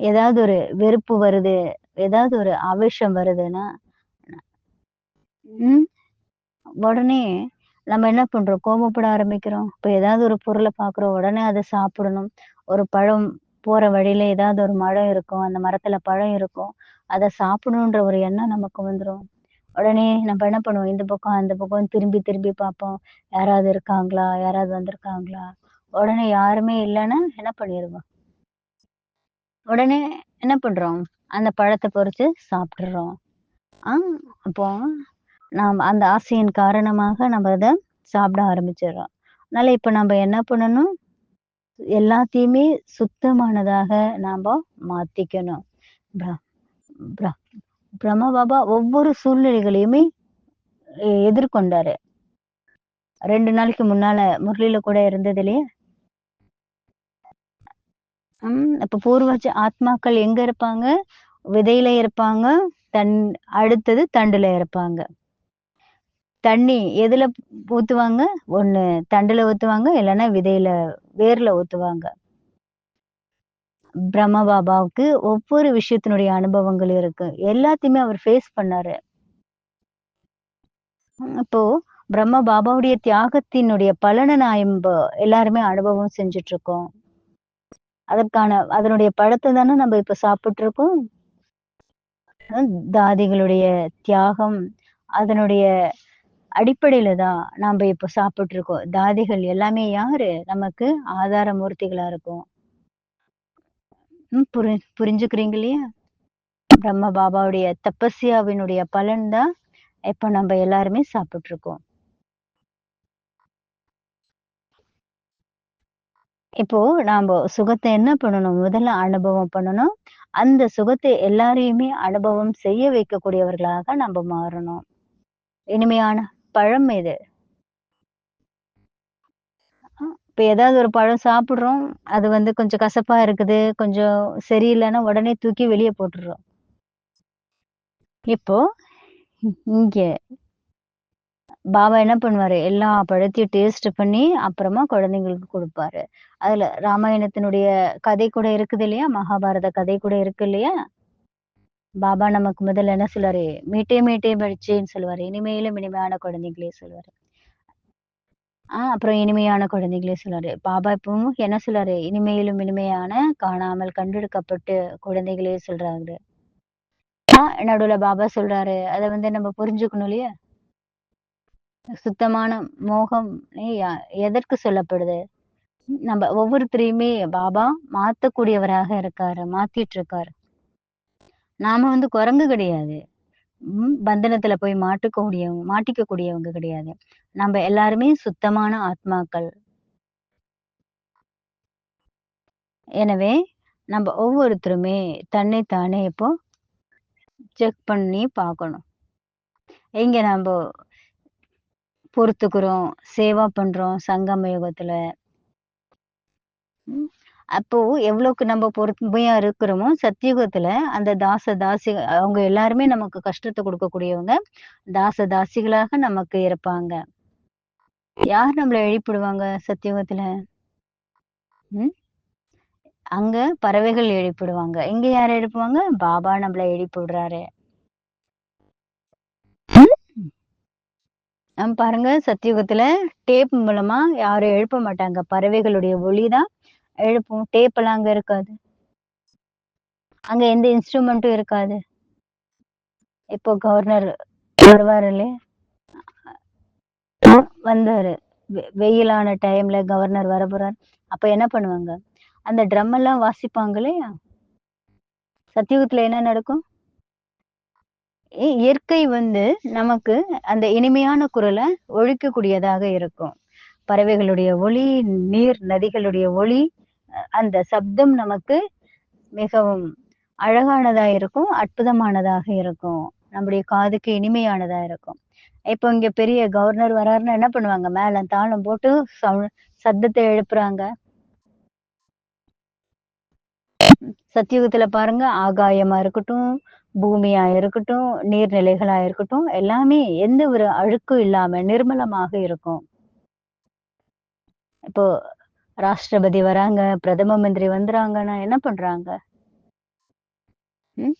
ஏதாவது ஒரு வெறுப்பு வருது, ஏதாவது ஒரு ஆவேசம் வருதுன்னா, ம் உடனே நம்ம என்ன பண்றோம்? கோபப்பட ஆரம்பிக்கிறோம். இப்ப ஏதாவது ஒரு பொருள பார்க்குறோம், உடனே அத சாப்பிடணும். ஒரு பழம் போற வழியில ஏதாவது ஒரு மரம் இருக்கும். அந்த மரத்துல பழம் இருக்கும். அத சாப்பிடணுன்ற ஒரு எண்ணம் நமக்கு வந்துரும். உடனே நம்ம என்ன பண்ணுவோம்? இந்த பக்கம், அந்த பக்கம் திரும்பி திரும்பி பார்ப்போம். யாராவது இருக்காங்களா? யாராவது வந்திருக்காங்களா? உடனே யாருமே இல்லன்னா என்ன பண்ணிருவோம்? உடனே என்ன பண்றோம்? அந்த பழத்த பறிச்சு சாப்பிட்டுர்றோம். ஆ அப்போ நாம் அந்த ஆசையின் காரணமாக நம்ம அத சாப்பிட ஆரம்பிச்சிடுறோம். அதனால இப்ப நம்ம என்ன பண்ணணும்? எல்லாத்தையுமே சுத்தமானதாக நாம மாத்திக்கணும். பிர பிர பிரம்ம பாபா ஒவ்வொரு சூழ்நிலைகளையுமே எதிர்கொண்டாரு. 2 நாளைக்கு முன்னால முரளில கூட இருந்தது இல்லையா? அப்ப பூர்வஜ ஆத்மாக்கள் எங்க இருப்பாங்க? விதையில இருப்பாங்க. தன் அடுத்தது தண்டுல இருப்பாங்க. தண்ணி எதுல ஊத்துவாங்க? ஒண்ணு தண்டுல ஊத்துவாங்க, இல்லன்னா விதையில வேர்ல ஊத்துவாங்க. பிரம்ம பாபாவுக்கு ஒவ்வொரு விஷயத்தினுடைய அனுபவங்கள் இருக்கு. எல்லாத்தையுமே அவர் ஃபேஸ் பண்ணாரு. இப்போ பிரம்ம பாபாவுடைய தியாகத்தினுடைய பலன நம்ப எல்லாருமே அனுபவம் செஞ்சுட்டு இருக்கோம். அதனுடைய பழத்த தானே நம்ம இப்ப சாப்பிட்டு இருக்கோம். தாதிகளுடைய தியாகம், அதனுடைய அடிப்படையில தான் நாம இப்ப சாப்பிட்டு இருக்கோம். தாதிகள் எல்லாமே யாரு? நமக்கு ஆதார மூர்த்திகளா இருக்கும். புரிஞ்சுக்கிறீங்க இல்லையா? பிரம்ம பாபாவுடைய தபஸ்யாவினுடைய பலன் தான் இப்ப நம்ம எல்லாருமே சாப்பிட்டு இருக்கோம். இப்போ நாம சுகத்த என்ன பண்ணணும்? முதல்ல அனுபவம் பண்ணணும். அந்த சுகத்தை எல்லாரையுமே அனுபவம் செய்ய வைக்கக்கூடியவர்களாக நம்ம மாறணும். இனிமையான பழம் எது? இப்ப ஏதாவது ஒரு பழம் சாப்பிடுறோம். அது வந்து கொஞ்சம் கசப்பா இருக்குது, கொஞ்சம் சரியில்லன்னா உடனே தூக்கி வெளிய போட்டுர்றோம். இப்போ இங்க பாபா என்ன பண்ணுவாரு, எல்லா பழத்தையும் டேஸ்ட் பண்ணி, அப்புறமா குழந்தைங்களுக்கு குடுப்பாரு. அதுல ராமாயணத்தினுடைய கதை கூட இருக்குது இல்லையா? மகாபாரத கதை கூட இருக்கு இல்லையா? பாபா நமக்கு முதல்ல என்ன சொல்லுவாரு, "மீட்டே மீட்டே பச்சேன்னு" சொல்லுவாரு. இனிமையிலும் இனிமையான குழந்தைகளே சொல்லுவாரு. அப்புறம் இனிமையான குழந்தைகளே சொல்லுவாரு. பாபா இப்பவும் என்ன சொல்றாரு, இனிமையிலும் இனிமையான காணாமல் கண்டெடுக்கப்பட்டு குழந்தைகளே சொல்றாரு. நடுவுல பாபா சொல்றாரு. அத நம்ம புரிஞ்சுக்கணும் இல்லையா? சுத்தமான மோகம் எதற்கு சொல்லப்படுது? நம்ம ஒவ்வொருத்தரையுமே பாபா மாத்தக்கூடியவராக இருக்காரு. மாத்திட்டு இருக்காரு. நாம குரங்கு கிடையாது. பந்தனத்துல போய் மாட்டிக்க கூடியவங்க கிடையாது. நம்ம எல்லாருமே சுத்தமான ஆத்மாக்கள். எனவே நம்ம ஒவ்வொருத்தருமே தன்னைத்தானே இப்போ செக் பண்ணி பார்க்கணும். எங்க நம்ப பொறுத்துக்கிறோம், சேவா பண்றோம் சங்கம யுகத்துல. ம். அப்போ எவ்வளவுக்கு நம்ம பொறுமையா இருக்கிறோமோ, சத்தியுகத்துல அந்த தாசி அவங்க எல்லாருமே நமக்கு கஷ்டத்த குடுக்கக்கூடியவங்க. தாசிகளாக நமக்கு இருப்பாங்க. யார் நம்மள எழுப்பிடுவாங்க சத்தியுகத்துல? ம். அங்க பறவைகள் எழுப்பிடுவாங்க. இங்க யார் எழுப்புவாங்க? பாபா நம்மள எழுப்பி விடுறாரு. பாருங்க சத்தியுகத்துல டேப் மூலமா யாரும் எழுப்ப மாட்டாங்க. பறவைகளுடைய ஒலிதான் எழுப்பும். டேப் எல்லாம் அங்க இருக்காது. அங்க எந்த இன்ஸ்ட்ருமெண்ட்டும் இருக்காது. இப்போ கவர்னர் வருவாரு இல்லையா? வந்தாரு. வெயிலான டைம்ல கவர்னர் வரப்போறாரு. அப்ப என்ன பண்ணுவாங்க? அந்த ட்ரம் எல்லாம் வாசிப்பாங்க இல்லையா? சத்தியுகத்துல என்ன நடக்கும்? இயற்கை நமக்கு அந்த இனிமையான குரல ஒழிக்கக்கூடியதாக இருக்கும். பறவைகளுடைய ஒலி, நீர் நதிகளுடைய ஒலி, அந்த சப்தம் நமக்கு மிகவும் அழகானதா இருக்கும், அற்புதமானதாக இருக்கும். நம்முடைய காதுக்கு இனிமையானதா இருக்கும். இப்போ இங்க பெரிய கவர்னர் வராருன்னா என்ன பண்ணுவாங்க? மேளம், தாளம் போட்டு சத்தத்தை எழுப்புறாங்க. சத்தியுகத்துல பாருங்க, ஆகாயமா இருக்கட்டும், பூமியா இருக்கட்டும், நீர்நிலைகளா இருக்கட்டும், எல்லாமே எந்த ஒரு அழுக்கும் இல்லாம நிர்மலமாக இருக்கும். இப்போ ராஷ்டிரபதி வராங்க, பிரதம மந்திரி வந்துறாங்கன்னா என்ன பண்றாங்க? ம்.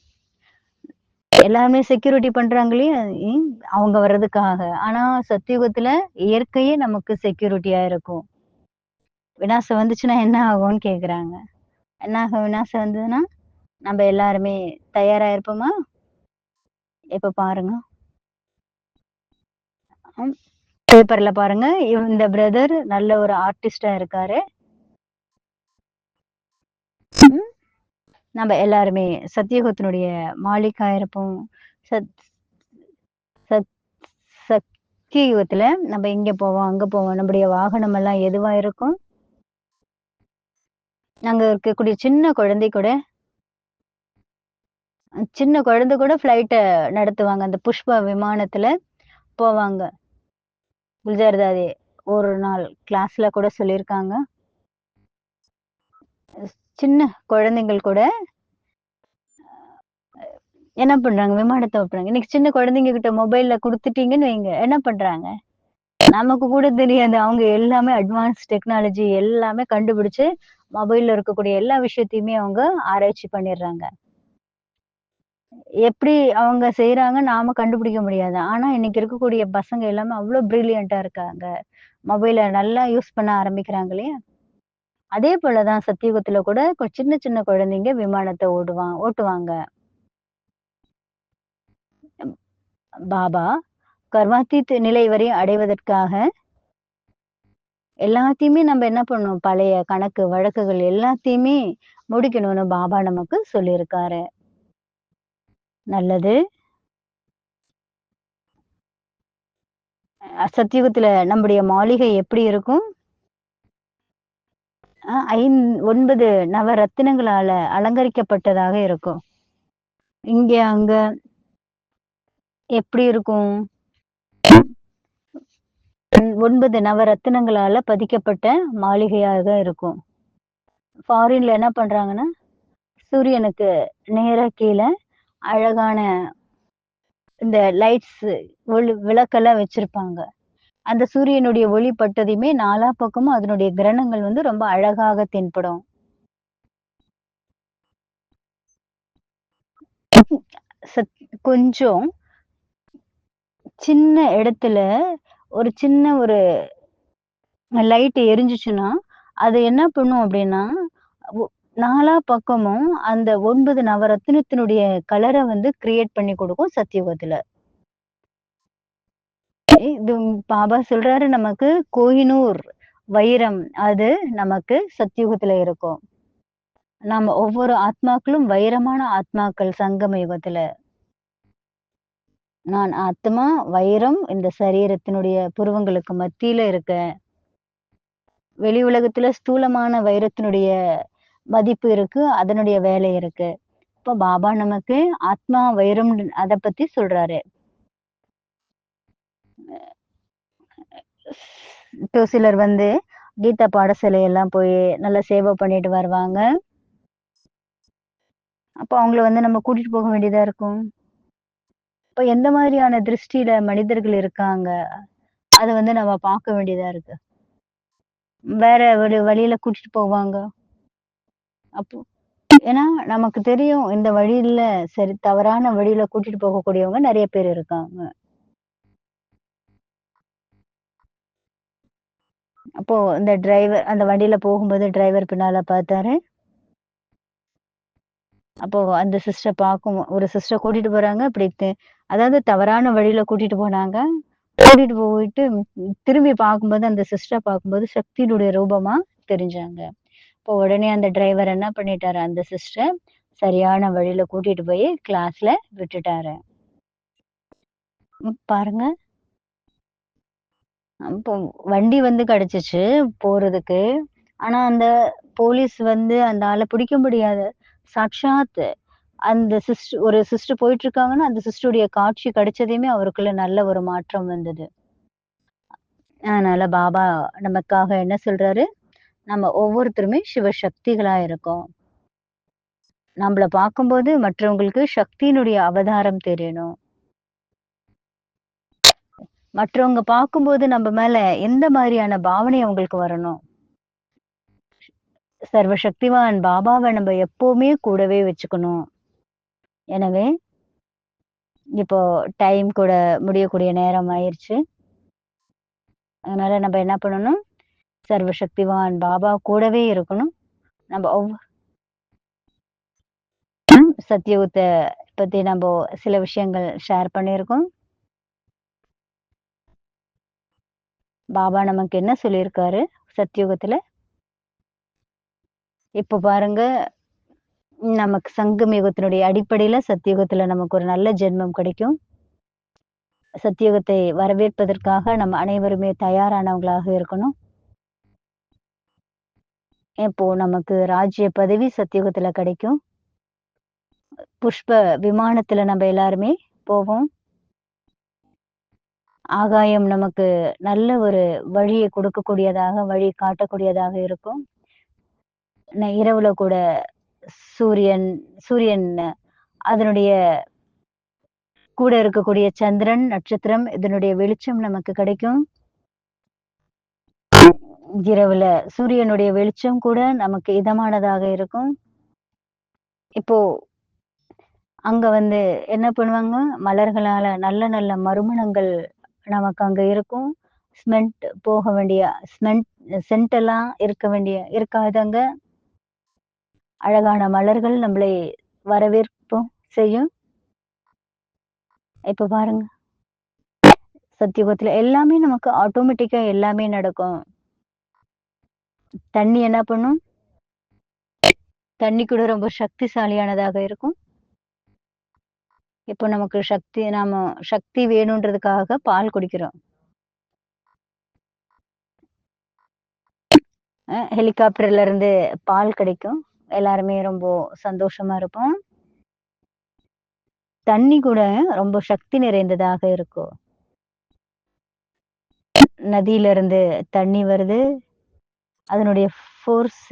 எல்லாமே செக்யூரிட்டி பண்றாங்க இல்லையா? அவங்க வர்றதுக்காக. ஆனா சத்தியுகத்துல இயற்கையே நமக்கு செக்யூரிட்டியா இருக்கும். விநாசம் வந்துச்சுன்னா என்ன ஆகும்னு கேக்குறாங்க. என்ன ஆகும் விநாசம் வந்ததுன்னா? நம்ம எல்லாருமே தயாரா இருப்போமா? இப்ப பாருங்க. பேப்பர்ல பாருங்க. இந்த பிரதர் நல்ல ஒரு ஆர்டிஸ்டா இருக்காரு. நம்ம எல்லாருமே சத்தியுகத்தினுடைய மாலிக்கா இருப்போம். சத் சத் சத்தியுகத்துல நம்ம இங்க போவோம், அங்க போவோம். நம்முடைய வாகனம் எல்லாம் எதுவா இருக்கும்? அங்க இருக்கக்கூடிய சின்ன குழந்தை கூட ஃப்ளைட்ட நடத்துவாங்க. அந்த புஷ்ப விமானத்துல போவாங்க. குல்ஜார்தாதே ஒரு நாள் கிளாஸ்ல கூட சொல்லியிருக்காங்க. சின்ன குழந்தைகள் கூட என்ன பண்றாங்க? விமானத்த ஓட்டுறாங்க. இன்னைக்கு சின்ன குழந்தைங்க கிட்ட மொபைல்ல குடுத்துட்டீங்கன்னு வைங்க, என்ன பண்றாங்க? நமக்கு கூட தெரியாது. அவங்க எல்லாமே அட்வான்ஸ் டெக்னாலஜி எல்லாமே கண்டுபிடிச்சு, மொபைல்ல இருக்கக்கூடிய எல்லா விஷயத்தையுமே அவங்க ஆராய்ச்சி பண்ணிடுறாங்க. எப்படி அவங்க செய்றாங்க நாம கண்டுபிடிக்க முடியாது. ஆனா இன்னைக்கு இருக்கக்கூடிய பசங்க எல்லாமே அவ்ளோ பிரில்லியன்ட்டா இருக்காங்க. மொபைல நல்லா யூஸ் பண்ண ஆரம்பிக்கிறாங்க இல்லையா? அதே போல தான் சத்தியுகத்துல கூட சின்ன சின்ன குழந்தைங்க விமானத்த ஓட்டுவாங்க. பாபா கர்மாத்தீத் நிலை வரை அடைவதற்காக எல்லாத்தையுமே நம்ம என்ன பண்ணணும்? பழைய கணக்கு வழக்குகள் எல்லாத்தையுமே முடிக்கணும்னு பாபா நமக்கு சொல்லியிருக்காரு. நல்லது. சத்தியுகத்துல நம்முடைய மாளிகை எப்படி இருக்கும்? 9 நவரத்தினங்களால அலங்கரிக்கப்பட்டதாக இருக்கும். இங்க, அங்க எப்படி இருக்கும்? 9 நவரத்தினங்களால பதிக்கப்பட்ட மாளிகையாக இருக்கும். ஃபாரின்ல என்ன பண்றாங்கன்னா, சூரியனுக்கு நேரா கீழ அழகான இந்த லைட்ஸ் விளக்கெல்லாம் வச்சிருப்பாங்க. அந்த சூரியனுடைய ஒளி பட்டதையுமே நாலா பக்கமும் அதனுடைய கிரணங்கள் வந்து ரொம்ப அழகாக தென்படும். சத் கொஞ்சம் சின்ன இடத்துல ஒரு சின்ன ஒரு லைட் எரிஞ்சுச்சுன்னா, அது என்ன பண்ணும் அப்டின்னா, ஒ நாலா பக்கமும் அந்த 9 நவரத்தினத்தினுடைய கலர வந்து கிரியேட் பண்ணி குடுக்கும் சத்தியுகத்துல. இது பாபா சொல்றாரு நமக்கு கோஹினூர் வைரம் அது நமக்கு சத்தியுகத்துல இருக்கும். நாம ஒவ்வொரு ஆத்மாக்களும் வைரமான ஆத்மாக்கள் சங்கம யுகத்துல. நான் ஆத்மா வைரம் இந்த சரீரத்தினுடைய புருவங்களுக்கு மத்தியில இருக்கேன். வெளி உலகத்துல ஸ்தூலமான வைரத்தினுடைய மதிப்பு இருக்கு. அதனுடைய வேலை இருக்கு. இப்ப பாபா நமக்கு ஆத்மா வைரம் அத பத்தி சொல்றாரு. இப்போ சிலர் வந்து கீதா பாடசாலை எல்லாம் போய் நல்லா சேவை பண்ணிட்டு வருவாங்க. அப்போ அவங்கள வந்து நம்ம கூட்டிட்டு போக வேண்டியதா இருக்கும். இப்ப எந்த மாதிரியான திருஷ்டியில மனிதர்கள் இருக்காங்க, அத வந்து நம்ம பார்க்க வேண்டியதா இருக்கு. வேற ஒரு வழியில கூட்டிட்டு போவாங்க. அப்போ ஏன்னா நமக்கு தெரியும் இந்த வழியில சரி தவறான வழியில கூட்டிட்டு போகக்கூடியவங்க நெறைய பேர் இருக்காங்க. அப்போ இந்த டிரைவர் அந்த வண்டியில போகும்போது டிரைவர் பின்னால பார்த்தாரு. அப்போ அந்த சிஸ்டர் ஒரு சிஸ்டர் கூட்டிட்டு போறாங்க. அதாவது தவறான வழியில கூட்டிட்டு போனாங்க. கூட்டிட்டு போயிட்டு திரும்பி பார்க்கும்போது அந்த சிஸ்டர் பார்க்கும்போது சக்தியினுடைய ரூபமா தெரிஞ்சாங்க. இப்போ உடனே அந்த டிரைவர் என்ன பண்ணிட்டாரு, அந்த சிஸ்டர் சரியான வழியில கூட்டிட்டு போய் கிளாஸ்ல விட்டுட்டாரு. பாருங்க. அப்போ வண்டி வந்து கிடைச்சுச்சு போறதுக்கு. ஆனா அந்த போலீஸ் வந்து அந்த ஆள பிடிக்க முடியாது. சாட்சாத் அந்த ஒரு சிஸ்டர் போயிட்டு இருக்காங்கன்னா, அந்த சிஸ்டருடைய காட்சி கிடைச்சதையுமே அவருக்குள்ள நல்ல ஒரு மாற்றம் வந்தது. அதனால பாபா நமக்காக என்ன சொல்றாரு, நம்ம ஒவ்வொருத்தருமே சிவசக்திகளா இருக்கோம். நம்மள பார்க்கும்போது மற்றவங்களுக்கு சக்தியினுடைய அவதாரம் தெரியணும். மற்றவங்க பார்க்கும்போது நம்ம மேல எந்த மாதிரியான பாவனை அவங்களுக்கு வரணும்? சர்வசக்திவான் பாபாவ நம்ம எப்பவுமே கூடவே வச்சுக்கணும். எனவே, இப்போ டைம் கூட முடியக்கூடிய நேரம் ஆயிருச்சு. அதனால நம்ம என்ன பண்ணணும்? சர்வசக்திவான் பாபா கூடவே இருக்கணும். நம்ம சத்தியுகத்த பத்தி நம்ப சில விஷயங்கள் ஷேர் பண்ணியிருக்கோம். பாபா நமக்கு என்ன சொல்லியிருக்காரு சத்தியுகத்துல? இப்போ பாருங்க, நமக்கு சங்கம் யுகத்தினுடைய அடிப்படையில சத்தியுகத்துல நமக்கு ஒரு நல்ல ஜென்மம் கிடைக்கும். சத்தியுகத்தை வரவேற்பதற்காக நம்ம அனைவருமே தயாரானவங்களாக இருக்கணும். இப்போ நமக்கு ராஜ்ய பதவி சத்தியுகத்துல கிடைக்கும். புஷ்ப விமானத்துல நம்ம எல்லாருமே போவோம். ஆகாயம் நமக்கு நல்ல ஒரு வழியை கொடுக்கக்கூடியதாக, வழி காட்டக்கூடியதாக இருக்கும். இரவுல கூட சூரியன் சூரியன் அதனுடைய கூட இருக்கக்கூடிய சந்திரன், நட்சத்திரம் இதனுடைய வெளிச்சம் நமக்கு கிடைக்கும். இரவுல சூரியனுடைய வெளிச்சம் கூட நமக்கு இதமானதாக இருக்கும். இப்போ அங்க வந்து என்ன பண்ணுவாங்க, மலர்களால நல்ல நல்ல மறுமணங்கள் நமக்கு அங்க இருக்கும். போக வேண்டிய சென்ட் எல்லாம் இருக்காது அங்க. அழகான மலர்கள் நம்மளை வரவேற்பும் செய்யும். இப்ப பாருங்க. சத்தியுகத்துல எல்லாமே நமக்கு ஆட்டோமேட்டிக்கா எல்லாமே நடக்கும். தண்ணி என்ன பண்ணும்? தண்ணி கூட ரொம்ப சக்திசாலியானதாக இருக்கும். இப்போ நமக்கு நாம சக்தி வேணுன்றதுக்காக பால் குடிக்கிறோம். ஹெலிகாப்டர்ல இருந்து பால் கிடைக்கும். எல்லாருமே ரொம்ப சந்தோஷமா இருப்போம். தண்ணி கூட ரொம்ப சக்தி நிறைந்ததாக இருக்கும். நதியில இருந்து தண்ணி வருது. அதனுடைய ஃபோர்ஸ்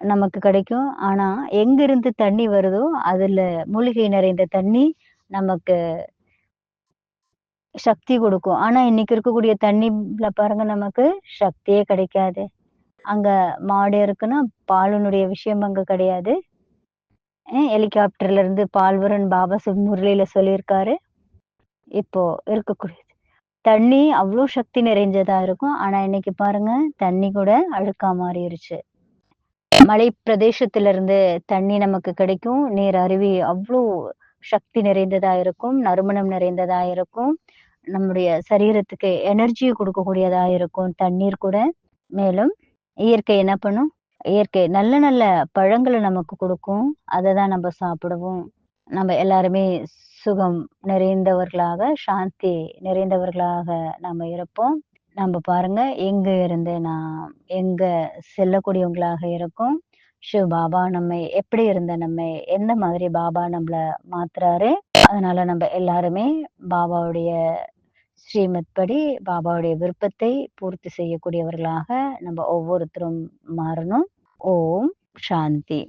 நமக்கு கிடைக்கும். ஆனா, எங்கிருந்து தண்ணி வருதோ, அதுல மூலிகை நிறைந்த தண்ணி நமக்கு சக்தி கொடுக்கும். ஆனா இன்னைக்கு இருக்கக்கூடிய தண்ணில பாருங்க நமக்கு சக்தியே கிடைக்காது. அங்க மாடு இருக்குன்னா பாலுனுடைய விஷயம் அங்க கிடையாது. ஹெலிகாப்டர்ல இருந்து பால் வரும்னு பாபா முரளியில சொல்லியிருக்காரு. இப்போ இருக்கக்கூடிய தண்ணி அவ்ளோ சக்தி நிறைஞ்சதா இருக்கும். ஆனா இன்னைக்கு பாருங்க தண்ணி கூட அழுக்கா மாறிருச்சு. மலை பிரதேசத்துல இருந்து தண்ணி நமக்கு கிடைக்கும். நீர் அருவி அவ்ளோ சக்தி நிறைந்ததா இருக்கும். நறுமணம் நிறைந்ததா இருக்கும். நம்முடைய சரீரத்துக்கு எனர்ஜிய குடுக்கக்கூடியதா இருக்கும் தண்ணீர் கூட. மேலும் இயற்கை என்ன பண்ணும்? இயற்கை நல்ல நல்ல பழங்கள நமக்கு குடுக்கும். அத தான் நம்ம சாப்பிடுவோம். நம்ம எல்லாருமே சுகம் நிறைந்தவர்களாக, சாந்தி நிறைந்தவர்களாக நம்ம இருப்போம். நம்ம பாருங்க எங்க இருந்து எங்க செல்லக்கூடியவங்களாக இருக்கோம். சிவ பாபா நம்மை எப்படி இருந்த நம்மை எந்த மாதிரி பாபா நம்மள மாத்துறாரு. அதனால நம்ம எல்லாருமே பாபாவுடைய ஸ்ரீமத் படி பாபாவுடைய விருப்பத்தை பூர்த்தி செய்யக்கூடியவர்களாக நம்ம ஒவ்வொருத்தரும் மாறணும். ஓம் சாந்தி.